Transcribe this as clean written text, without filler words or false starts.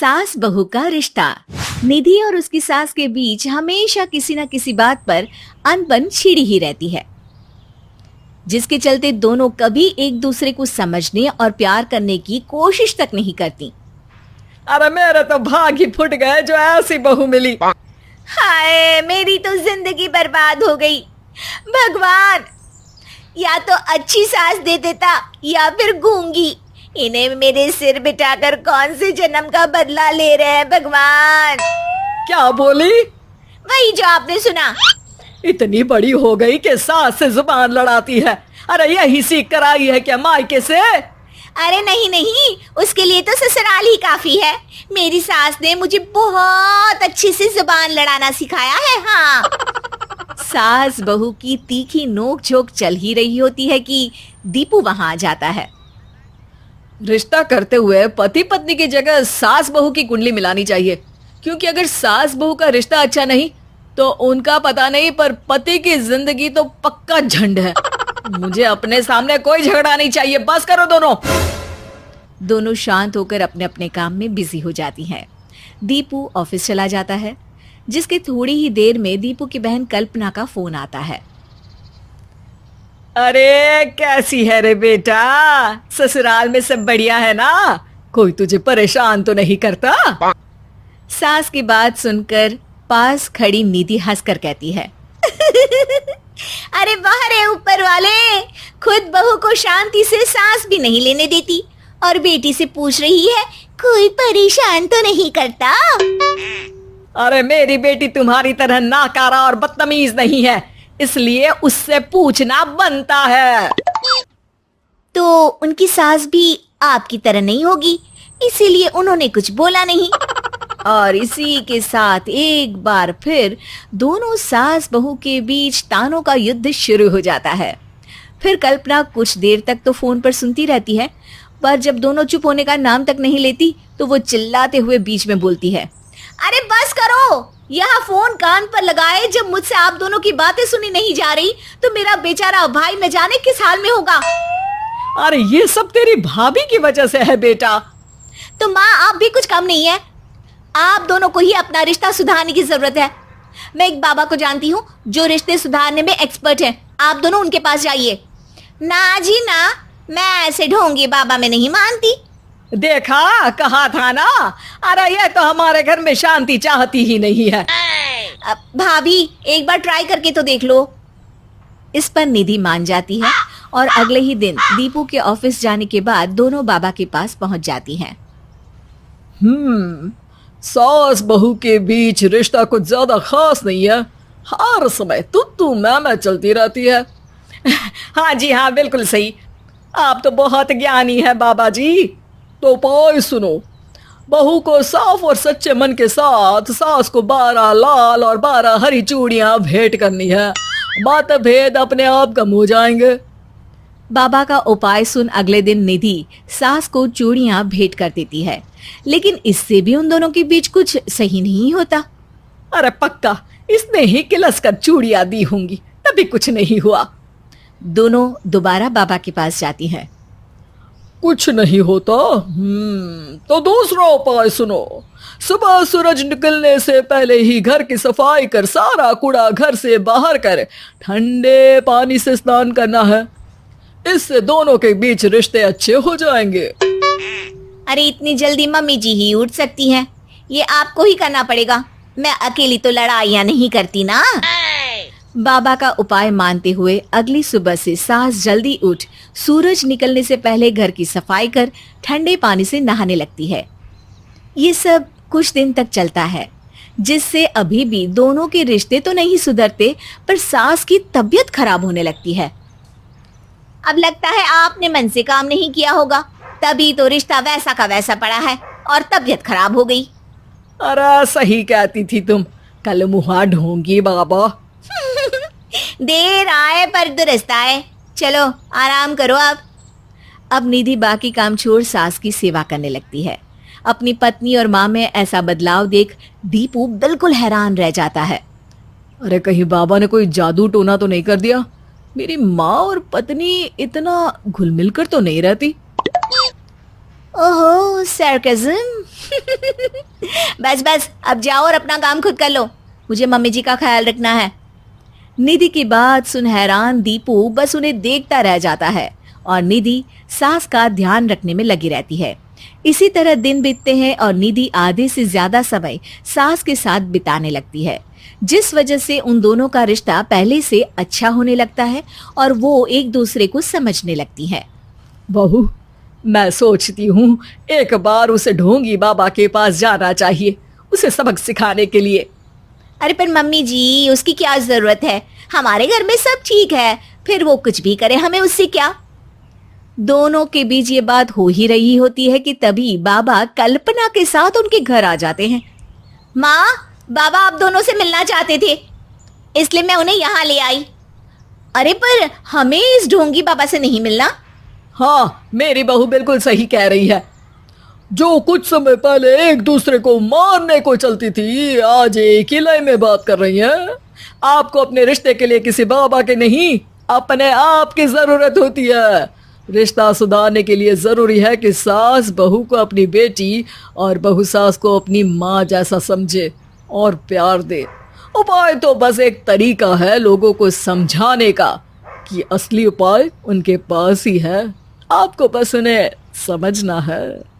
सास बहू का रिश्ता। निधि और उसकी सास के बीच हमेशा किसी न किसी बात पर अनबन छिड़ी ही रहती है, जिसके चलते दोनों कभी एक दूसरे को समझने और प्यार करने की कोशिश तक नहीं करती। अरे मेरे तो भाग ही फुट गए जो ऐसी बहू मिली। हाय, मेरी तो जिंदगी बर्बाद हो गई। भगवान, या तो अच्छी सास दे देता या फिर गूंगी। इन्हें मेरे सिर बिठाकर कौन से जन्म का बदला ले रहे हैं भगवान। क्या बोली? वही जो आपने सुना। इतनी बड़ी हो गई कि सास से जुबान लड़ाती है। अरे यही सीख कर आई है क्या मायके से? अरे नहीं नहीं, उसके लिए तो ससुराल ही काफी है। मेरी सास ने मुझे बहुत अच्छे से जुबान लड़ाना सिखाया है। हाँ। सास बहू की तीखी नोक झोंक चल ही रही होती है कि दीपू वहां आ जाता है। रिश्ता करते हुए पति पत्नी की जगह सास बहू की कुंडली मिलानी चाहिए, क्योंकि अगर सास बहू का रिश्ता अच्छा नहीं तो उनका पता नहीं, पर पति की जिंदगी तो पक्का झंड है। मुझे अपने सामने कोई झगड़ा नहीं चाहिए। बस करो दोनों। दोनों शांत होकर अपने अपने काम में बिजी हो जाती हैं। दीपू ऑफिस चला जाता है, जिसके थोड़ी ही देर में दीपू की बहन कल्पना का फोन आता है। अरे कैसी है रे बेटा? ससुराल में सब बढ़िया है ना? कोई तुझे परेशान तो नहीं करता? सास की बात सुनकर पास खड़ी निधि हंसकर कहती है, अरे वाह रे ऊपर वाले, खुद बहू को शांति से सांस भी नहीं लेने देती और बेटी से पूछ रही है कोई परेशान तो नहीं करता। अरे मेरी बेटी तुम्हारी तरह नाकारा और बदतमीज नहीं है, इसलिए उससे पूछना बनता है। तो उनकी सास भी आपकी तरह नहीं होगी, इसीलिए उन्होंने कुछ बोला नहीं। और इसी के साथ एक बार फिर दोनों सास बहू के बीच तानों का युद्ध शुरू हो जाता है। फिर कल्पना कुछ देर तक तो फोन पर सुनती रहती है, पर जब दोनों चुप होने का नाम तक नहीं लेती तो वो चिल्लाते हुए बीच में बोलती है, अरे बस करो, यह फोन कान पर लगाए। जब मुझसे आप दोनों की बातें सुनी नहीं जा रही तो मेरा बेचारा भाई न जाने किस हाल में होगा। अरे ये सब तेरी भाभी की वजह से है बेटा। तो माँ, आप भी कुछ कम नहीं है। आप दोनों को ही अपना रिश्ता सुधारने की जरूरत है। मैं एक बाबा को जानती हूँ जो रिश्ते सुधारने में एक्सपर्ट है। आप दोनों उनके पास जाइए। ना जी ना, मैं ऐसे ढोंगी बाबा में नहीं मानती। देखा, कहा था ना। अरे ये तो हमारे घर में शांति चाहती ही नहीं है। भाभी, एक बार ट्राई करके तो देख लो। इस पर निधि मान जाती है और अगले ही दिन दीपू के ऑफिस जाने के बाद दोनों बाबा के पास पहुंच जाती हैं। सास बहू के बीच रिश्ता कुछ ज्यादा खास नहीं है। हर समय तू मैं चलती रहती है। हाँ जी हाँ, बिल्कुल सही। आप तो बहुत ज्ञानी है बाबा जी। तो पाई सुनो, बहू को साफ और सच्चे मन के साथ सास को 12 लाल और 12 हरी चूड़ियां भेंट करनी है। मतभेद अपने आप कम हो जाएंगे। बाबा का उपाय सुन अगले दिन निधि सास को चूड़ियां भेंट कर देती है, लेकिन इससे भी उन दोनों के बीच कुछ सही नहीं होता। अरे पक्का इसने ही किलस कर चूड़ियां दी होंगी, तभी कुछ नहीं हुआ। दोनों दोबारा बाबा के पास जाती हैं। कुछ नहीं होता। तो दूसरा उपाय सुनो। सुबह सूरज निकलने से पहले ही घर की सफाई कर सारा कूड़ा घर से बाहर कर ठंडे पानी से स्नान करना है। इससे दोनों के बीच रिश्ते अच्छे हो जाएंगे। अरे इतनी जल्दी मम्मी जी ही उठ सकती हैं? ये आपको ही करना पड़ेगा। मैं अकेली तो लड़ाइयाँ नहीं करती ना। बाबा का उपाय मानते हुए अगली सुबह से सास जल्दी उठ सूरज निकलने से पहले घर की सफाई कर ठंडे पानी से नहाने लगती है। ये सब कुछ दिन तक चलता है, जिससे अभी भी दोनों के रिश्ते तो नहीं सुधरते, पर सास की तबीयत खराब होने लगती है। अब लगता है आपने मन से काम नहीं किया होगा, तभी तो रिश्ता वैसा का वैसा पड़ा है और तबीयत खराब हो गई। अरे सही कहती थी तुम, कल मुहा ढोंगी बाबा। देर आए पर दुरुस्त आए। चलो आराम करो। अब निधि बाकी काम छोड़ सास की सेवा करने लगती है। अपनी पत्नी और माँ में ऐसा बदलाव देख दीपू बिल्कुल हैरान रह जाता है। अरे कहीं बाबा ने कोई जादू टोना तो नहीं कर दिया? मेरी माँ और पत्नी इतना घुल मिल कर तो नहीं रहती। ओहो, सरकाज़म। बस बस, अब जाओ और अपना काम खुद कर लो, मुझे मम्मी जी का ख्याल रखना है। निधि की बात सुन हैरान दीपू बस उन्हें देखता रह जाता है और निधि सास का ध्यान रखने में लगी रहती है। इसी तरह दिन बीतते हैं और निधि आधे से ज्यादा समय सास के साथ बिताने लगती है, जिस वजह से उन दोनों का रिश्ता पहले से अच्छा होने लगता है और वो एक दूसरे को समझने लगती है। बहू, मैं सोचती हूँ एक बार उसे ढोंगी बाबा के पास जाना चाहिए, उसे सबक सिखाने के लिए। अरे पर मम्मी जी, उसकी क्या जरूरत है, हमारे घर में सब ठीक है, फिर वो कुछ भी करे, हमें उससे क्या। दोनों के बीच ये बात हो ही रही होती है कि तभी बाबा कल्पना के साथ उनके घर आ जाते हैं। माँ, बाबा आप दोनों से मिलना चाहते थे, इसलिए मैं उन्हें यहाँ ले आई। अरे पर हमें इस ढोंगी बाबा से नहीं मिलना। हाँ, मेरी बहू बिल्कुल सही कह रही है। जो कुछ समय पहले एक दूसरे को मारने को चलती थी, आज एक ही लय में बात कर रही है। आपको अपने रिश्ते के लिए किसी बाबा के नहीं, अपने आप की जरूरत होती है। रिश्ता सुधारने के लिए जरूरी है कि सास बहू को अपनी बेटी और बहू सास को अपनी माँ जैसा समझे और प्यार दे। उपाय तो बस एक तरीका है लोगों को समझाने का कि असली उपाय उनके पास ही है, आपको बस उन्हें समझना है।